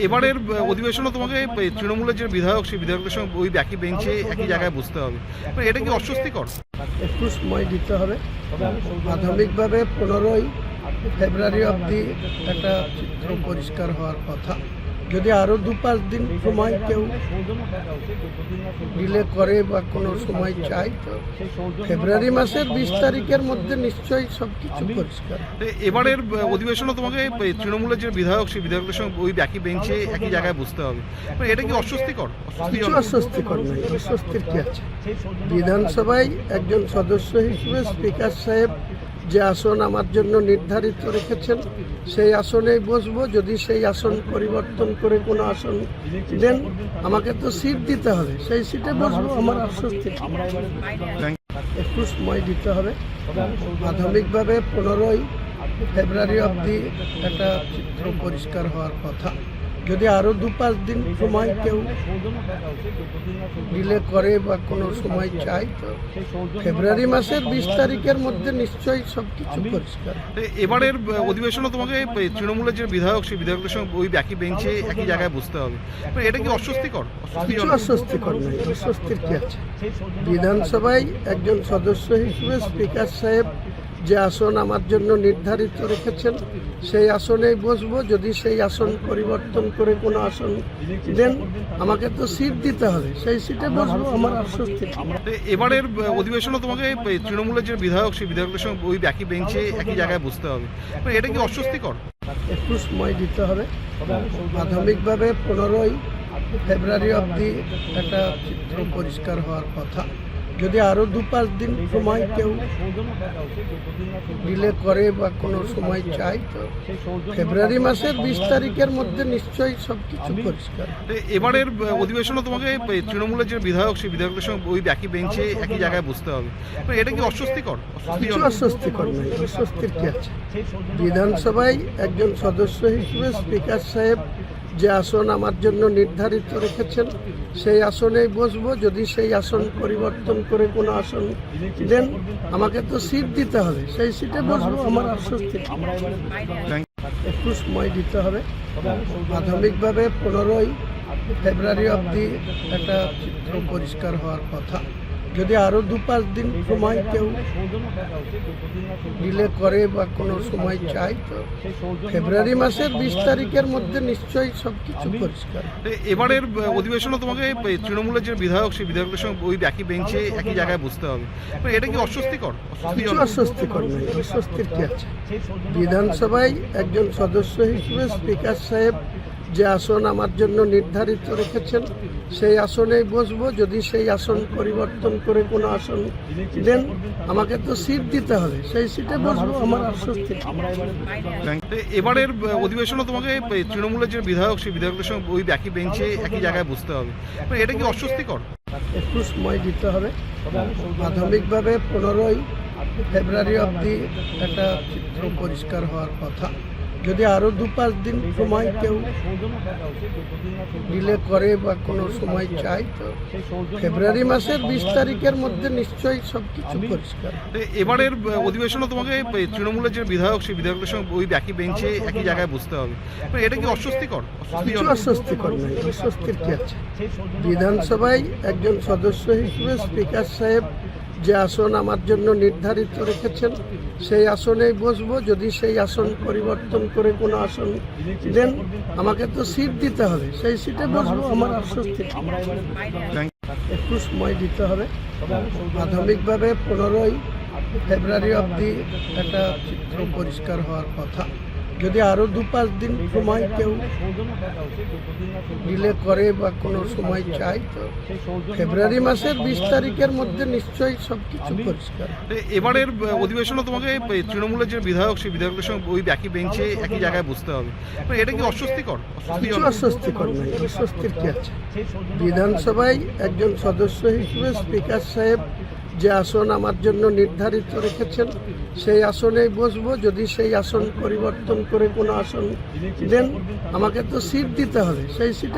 এবারের অধিবেশনে তোমাকে তৃণমূলের যে বিধায়ক সেই বিধায়কদের সঙ্গে ওই একই বেঞ্চে একই জায়গায় বসতে হবে, এটা কি অস্বস্তিকর? একটু সময় দিতে হবে। প্রাথমিকভাবে 15ই ফেব্রুয়ারি অবধি একটা চিত্র পরিষ্কার হওয়ার কথা। যদি আরও 2-5 দিন সময় কেউ ডিলে করে বা কোনো সময় চাই, তো ফেব্রুয়ারি মাসের 20 তারিখের মধ্যে নিশ্চয়ই সব কিছু পরিষ্কার। এবারের অধিবেশনে তোমাকে তৃণমূলের যে বিধায়ক সেই বিধায়কদের সঙ্গে ওই একই বেঞ্চে একই জায়গায় বসতে হবে, এটা কি অস্বস্তিকর? কিছু অস্বস্তিকর নয়, অস্বস্তির কি আছে? বিধানসভায় একজন সদস্য হিসেবে স্পিকার সাহেব যে আসন আমার জন্য নির্ধারিত রেখেছেন সেই আসনেই বসবো। যদি সেই আসন পরিবর্তন করে কোনো আসন দেন, আমাকে তো সিট দিতে হবে, সেই সিটে বসবো। আমার অস্বস্তি একটু সময় দিতে হবে। প্রাথমিকভাবে 15ই ফেব্রুয়ারি অবধি একটা চিত্র পরিষ্কার হওয়ার কথা। যদি আরও 2-5 দিন সময় কেউ ডিলে করে বা কোনো সময় চাই, তো ফেব্রুয়ারি মাসের 20 তারিখের মধ্যে নিশ্চয়ই সব কিছু পরিষ্কার। এবারের অধিবেশনে তোমাকে তৃণমূলের যে বিধায়ক সেই বিধায়কদের সঙ্গে ওই একই বেঞ্চে একই জায়গায় বসতে হবে, এটা কি অস্বস্তিকর? কিছু অস্বস্তিকর নয়, অস্বস্তির কি আছে? বিধানসভায় একজন সদস্য হিসেবে স্পিকার সাহেব যে আসন আমার জন্য নির্ধারিত রেখেছেন সেই আসনেই বসবো। যদি সেই আসন পরিবর্তন করে কোনো আসন দেন, আমাকে তো সিট দিতে হবে, সেই সিটে বসবো। আমার অস্বস্তি এবারের অধিবেশনে তোমাকে তৃণমূলের যে বিধায়ক সেই বিধায়কদের সঙ্গে ওই একই বেঞ্চে একই জায়গায় বসতে হবে, এটা কি অস্বস্তিকর? একটু সময় দিতে হবে। প্রাথমিকভাবে 15ই ফেব্রুয়ারি অবধি একটা চিত্র পরিষ্কার হওয়ার কথা। যদি আরও 2-5 দিন সময় কেউ ডিলে করে বা কোনো সময় চাই, তো ফেব্রুয়ারি মাসের 20 তারিখের মধ্যে নিশ্চয়ই সব কিছু পরিষ্কার। এবারের অধিবেশনে তোমাকে তৃণমূলের যে বিধায়ক সেই বিধায়কদের সঙ্গে ওই একই বেঞ্চে একই জায়গায় বসতে হবে, এটা কি অস্বস্তিকর? কিছু অস্বস্তিকর নয়, অস্বস্তির কি আছে? বিধানসভায় একজন সদস্য হিসেবে স্পিকার সাহেব যে আসন আমার জন্য নির্ধারিত রেখেছেন সেই আসনেই বসবো। যদি সেই আসন পরিবর্তন করে কোনো আসন দেন, আমাকে তো সিট দিতে হবে, সেই সিটে বসবো। আমার অস্বস্তি একটু সময় দিতে হবে। প্রাথমিকভাবে 15ই ফেব্রুয়ারি অবধি একটা চিত্র পরিষ্কার হওয়ার কথা। যদি আরও 2-5 দিন সময় কেউ ডিলে করে বা কোনো সময় চাই, তো ফেব্রুয়ারি মাসের 20 তারিখের মধ্যে নিশ্চয়ই সব কিছু পরিষ্কার। এবারের অধিবেশনে তোমাকে তৃণমূলের যে বিধায়ক সেই বিধায়কদের সঙ্গে ওই একই বেঞ্চে একই জায়গায় বসতে হবে, এটা কি অস্বস্তিকর? কিছু অস্বস্তিকর নয়, অস্বস্তির কি আছে? বিধানসভায় একজন সদস্য হিসেবে স্পিকার সাহেব যে আসন আমার জন্য নির্ধারিত রেখেছেন সেই আসনেই বসবো। যদি সেই আসন পরিবর্তন করে কোনো আসন দেন, আমাকে তো সিট দিতে হবে, সেই সিটে বসবো। আমার অস্বস্তি এবারের অধিবেশনে তোমাকে তৃণমূলের যে বিধায়ক সেই বিধায়কদের সঙ্গে ওই একই বেঞ্চে একই জায়গায় বসতে হবে, এটা কি অস্বস্তিকর? একটু সময় দিতে হবে। প্রাথমিকভাবে 15ই ফেব্রুয়ারি অবধি একটা চিত্র পরিষ্কার হওয়ার কথা। যদি আরও 2-5 দিন সময় কেউ ডিলে করে বা কোনো সময় চাই, তো ফেব্রুয়ারি মাসের 20 তারিখের মধ্যে নিশ্চয়ই সব কিছু পরিষ্কার। এবারের অধিবেশনে তোমাকে তৃণমূলের যে বিধায়ক সেই বিধায়কদের সঙ্গে ওই একই বেঞ্চে একই জায়গায় বসতে হবে, এটা কি অস্বস্তিকর? কিছু অস্বস্তিকর নয়, অস্বস্তির কি আছে? বিধানসভায় একজন সদস্য হিসেবে স্পিকার সাহেব যে আসন আমার জন্য নির্ধারিত রেখেছেন সেই আসনেই বসবো। যদি সেই আসন পরিবর্তন করে কোনো আসন দেন, আমাকে তো সিট দিতে হবে, সেই সিটে বসবো। আমার অস্বস্তি একটু সময় দিতে হবে। প্রাথমিকভাবে 15ই ফেব্রুয়ারি অবধি একটা চিত্র পরিষ্কার হওয়ার কথা। যদি আরও 2-5 দিন সময় কেউ ডিলে করে বা কোনো সময় চাই, তো ফেব্রুয়ারি মাসের 20 তারিখের মধ্যে নিশ্চয়ই সব কিছু পরিষ্কার। এবারের অধিবেশনে তোমাকে তৃণমূলের যে বিধায়ক সেই বিধায়কদের সঙ্গে ওই একই বেঞ্চে একই জায়গায় বসতে হবে, এটা কি অস্বস্তিকর? কিছু অস্বস্তিকর নয়, অস্বস্তির কি আছে? বিধানসভায় একজন সদস্য হিসেবে স্পিকার সাহেব যে আসন আমার জন্য নির্ধারিত রেখেছেন সেই আসনেই বসবো। যদি সেই আসন পরিবর্তন করে কোনো আসন দেন, আমাকে তো সিট দিতে হবে, সেই সিটে